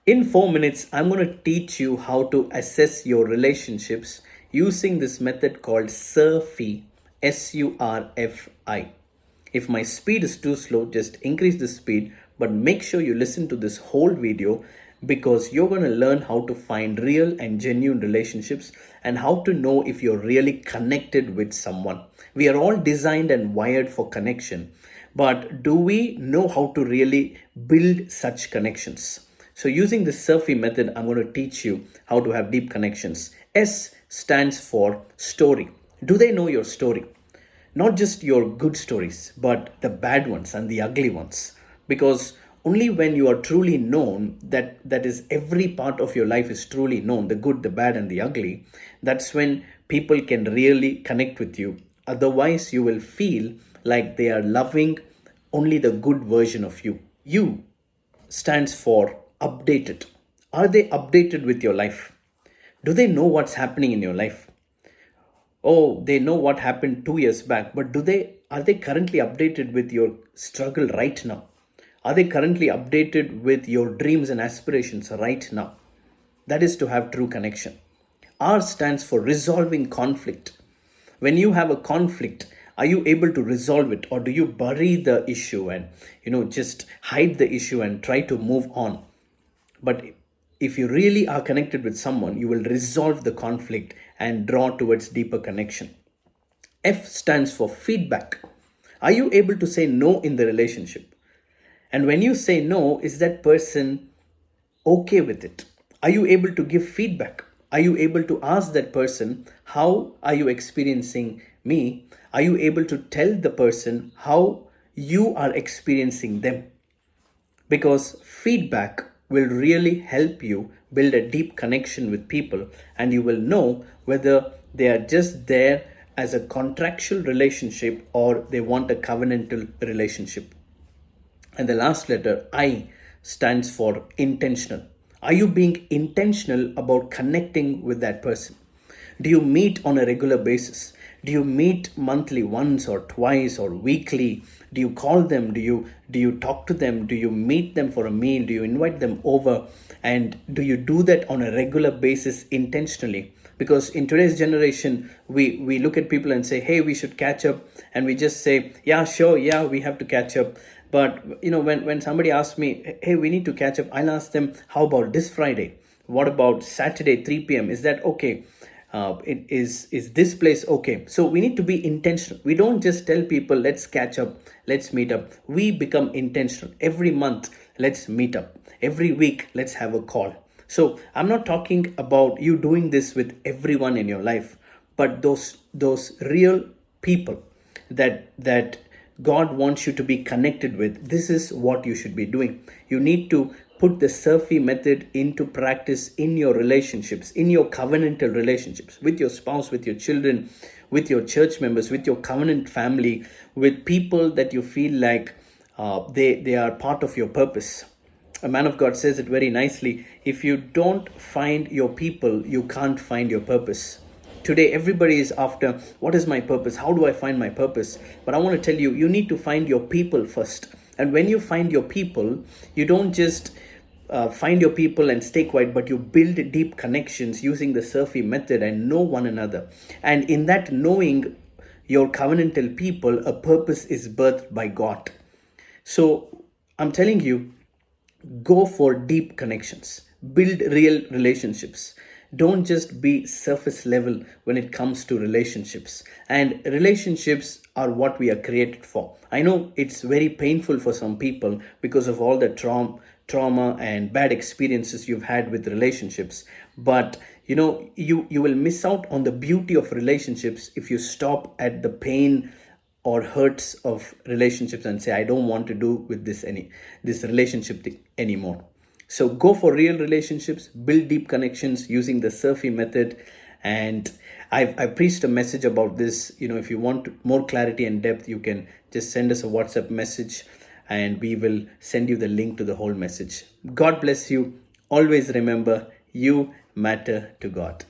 In 4 minutes, I'm going to teach you how to assess your relationships using this method called SURFI. SURFI. If my speed is too slow, just increase the speed, but make sure you listen to this whole video because you're going to learn how to find real and genuine relationships and how to know if you're really connected with someone. We are all designed and wired for connection, but do we know how to really build such connections? So, using the Surfy method, I'm going to teach you how to have deep connections. S stands for story. Do they know your story? Not just your good stories, but the bad ones and the ugly ones. Because only when you are truly known, that is every part of your life is truly known, the good, the bad, and the ugly, that's when people can really connect with you. Otherwise, you will feel like they are loving only the good version of you. You stands for updated. Are they updated with your life? Do they know what's happening in your life? Oh, they know what happened 2 years back, but do they are they currently updated with your struggle right now? Are they currently updated with your dreams and aspirations right now? That is to have true connection. R stands for resolving conflict. When you have a conflict, are you able to resolve it, or do you bury the issue and just hide the issue and try to move on? But if you really are connected with someone, you will resolve the conflict and draw towards deeper connection. F stands for feedback. Are you able to say no in the relationship? And when you say no, is that person okay with it? Are you able to give feedback? Are you able to ask that person, how are you experiencing me? Are you able to tell the person how you are experiencing them? Because feedback will really help you build a deep connection with people, and you will know whether they are just there as a contractual relationship or they want a covenantal relationship. And the last letter, I, stands for intentional. Are you being intentional about connecting with that person? Do you meet on a regular basis? Do you meet monthly once or twice or weekly? Do you call them? Do you talk to them? Do you meet them for a meal? Do you invite them over? And do you do that on a regular basis intentionally? Because in today's generation, we look at people and say, hey, we should catch up, and we just say, yeah, sure, yeah, we have to catch up. But when somebody asks me, hey, we need to catch up, I'll ask them, how about this Friday? What about Saturday 3 p.m.? Is that okay? Is this place okay? So we need to be intentional. We don't just tell people, let's catch up, let's meet up. We become intentional. Every month, let's meet up. Every week, let's have a call. So I'm not talking about you doing this with everyone in your life, but those real people that God wants you to be connected with. This is what you should be doing. You need to put the Surfy method into practice in your relationships, in your covenantal relationships, with your spouse, with your children, with your church members, with your covenant family, with people that you feel like they are part of your purpose. A man of God says it very nicely: if you don't find your people, you can't find your purpose. Today, everybody is after, what is my purpose? How do I find my purpose? But I want to tell you, you need to find your people first. And when you find your people, you don't just find your people and stay quiet, but you build deep connections using the Surfy method and know one another. And in that knowing your covenantal people, a purpose is birthed by God. So I'm telling you, go for deep connections, build real relationships. Don't just be surface level when it comes to relationships. And relationships are what we are created for. I know it's very painful for some people because of all the trauma and bad experiences you've had with relationships, but you will miss out on the beauty of relationships if you stop at the pain or hurts of relationships and say, I don't want to do with this relationship thing anymore. So go for real relationships, build deep connections using the Surfy method. And I've preached a message about this. If you want more clarity and depth, you can just send us a WhatsApp message and we will send you the link to the whole message. God bless you. Always remember, you matter to God.